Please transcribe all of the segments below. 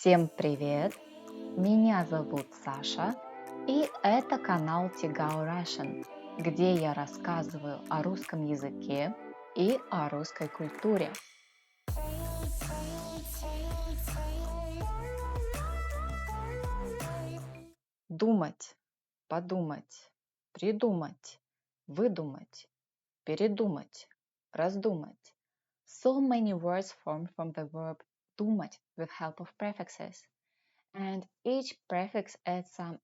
Всем привет! Меня зовут Саша, и это канал Тигау Russian, где я рассказываю о русском языке и о русской культуре. Думать, подумать, придумать, выдумать, передумать, раздумать. So many words form from the verb думать with help of prefixes. And each prefix adds some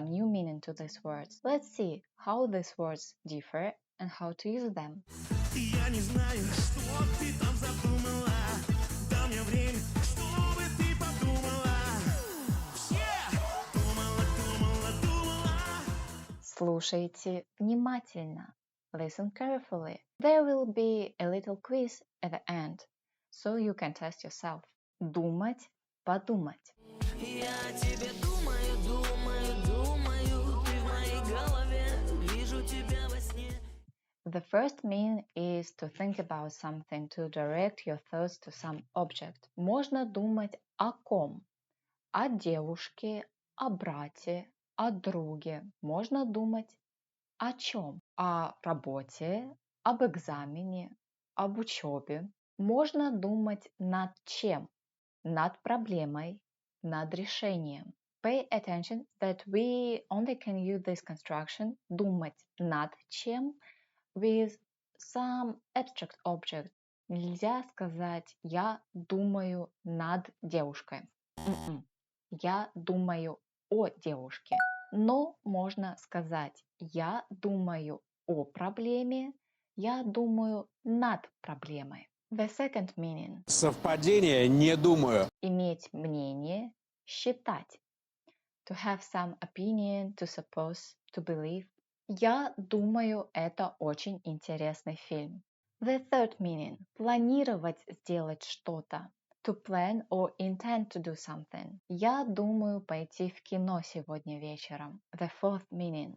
new meaning to these words. Let's see how these words differ and how to use them. Я не знаю, что ты там задумала. Дай мне время, чтобы ты подумала. Думала. Слушайте внимательно. Listen carefully. There will be a little quiz at the end, so you can test yourself. Думать, подумать. Я о тебе думаю, ты в моей голове. Вижу тебя во сне. The first meaning is to think about something, to direct your thoughts to some object. Можно думать о ком? О девушке, о брате, о друге. Можно думать о чем? О работе, об экзамене, об учебе. Можно думать над чем? Над проблемой, над решением. Pay attention that we only can use this construction думать над чем with some abstract object. Нельзя сказать «я думаю над девушкой». Я думаю о девушке. Но можно сказать «я думаю о проблеме», «я думаю над проблемой». The second meaning Совпадение не думаю. – иметь мнение, считать. To have some opinion, to suppose, to believe. Я думаю, это очень интересный фильм. The third meaning – планировать сделать что-то. To plan or intend to do something. Я думаю пойти в кино сегодня вечером. The fourth meaning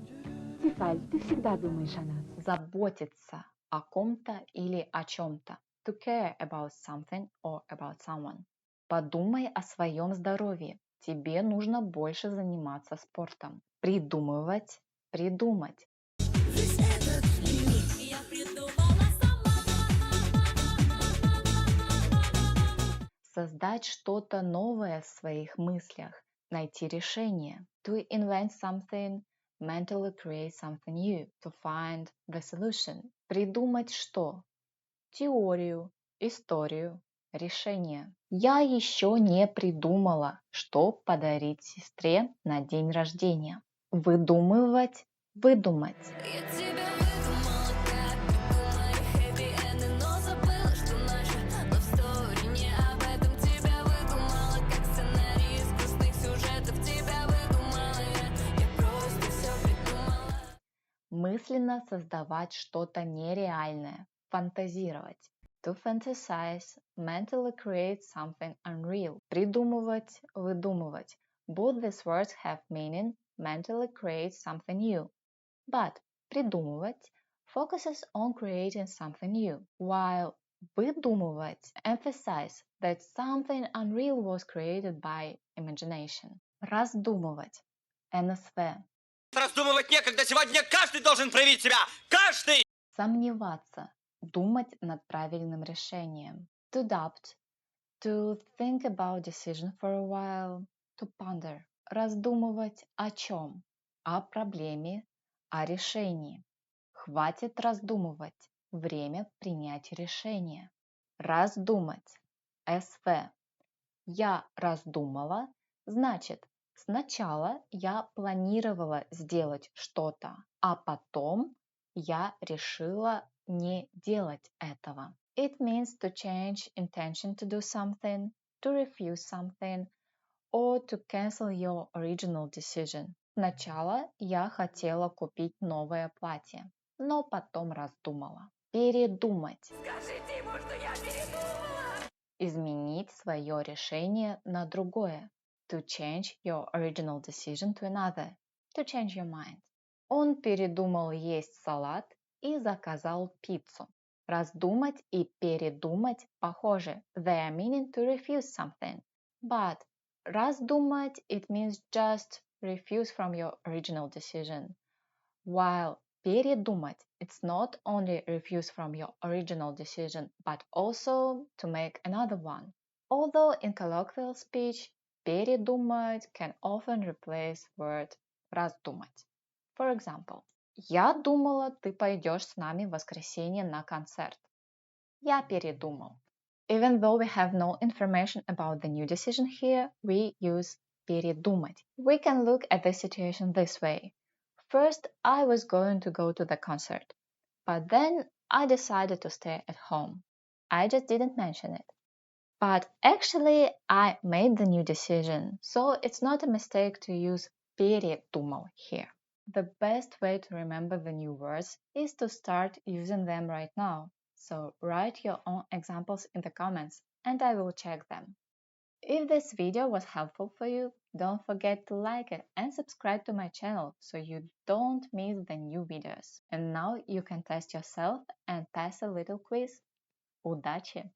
– Тефаль, ты всегда думаешь о нас. заботиться о ком-то или о чем-то. To care about something or about someone. Подумай о своем здоровье. Тебе нужно больше заниматься спортом. Придумывать, придумать. Весь этот мир я придумала сама. Создать что-то новое в своих мыслях. Найти решение. To invent something, mentally create something new. To find the solution. Придумать что? Теорию, историю, решение. Я еще не придумала, что подарить сестре на день рождения. Выдумывать, выдумать. Я тебя выдумала, как придумай хэппи-энды, но забыла, что наша love story не об этом. Тебя выдумала, как сценарий из грустных сюжетов. Тебя выдумала я просто все придумала. Мысленно создавать что-то нереальное, фантазировать. To fantasize, mentally create something unreal. Придумывать, выдумывать. Both these words have meaning, mentally create something new. But придумывать focuses on creating something new, while выдумывать emphasize that something unreal was created by imagination. Раздумывать. НСВ. Раздумывать некогда, сегодня каждый должен проявить себя! Каждый! Сомневаться. Думать над правильным решением. To doubt. To think about decision for a while. To ponder. Раздумывать о чем? О проблеме, о решении. Хватит раздумывать. Время принять решение. Раздумать. СВ. Я раздумала, значит, сначала я планировала сделать что-то, а потом я решила не делать этого. It means to change intention to do something, to refuse something, or to cancel your original decision. Сначала я хотела купить новое платье, но потом раздумала. Передумать. Скажите ему, что я передумала. Изменить свое решение на другое. To change your original decision to another. To change your mind. Он передумал есть салат и заказал пиццу. Раздумать и передумать похожи. They are meaning to refuse something. But раздумать, it means just refuse from your original decision. While передумать, it's not only refuse from your original decision, but also to make another one. Although in colloquial speech, передумать can often replace word раздумать. For example, я думала, ты пойдешь с нами в воскресенье на концерт. Я передумал. Even though we have no information about the new decision here, we use передумать. We can look at the situation this way. First, I was going to go to the concert, but then I decided to stay at home. I just didn't mention it. But actually, I made the new decision, so it's not a mistake to use передумал here. The best way to remember the new words is to start using them right now. So write your own examples in the comments and I will check them. If this video was helpful for you, don't forget to like it and subscribe to my channel so you don't miss the new videos. And now you can test yourself and pass a little quiz. Удачи!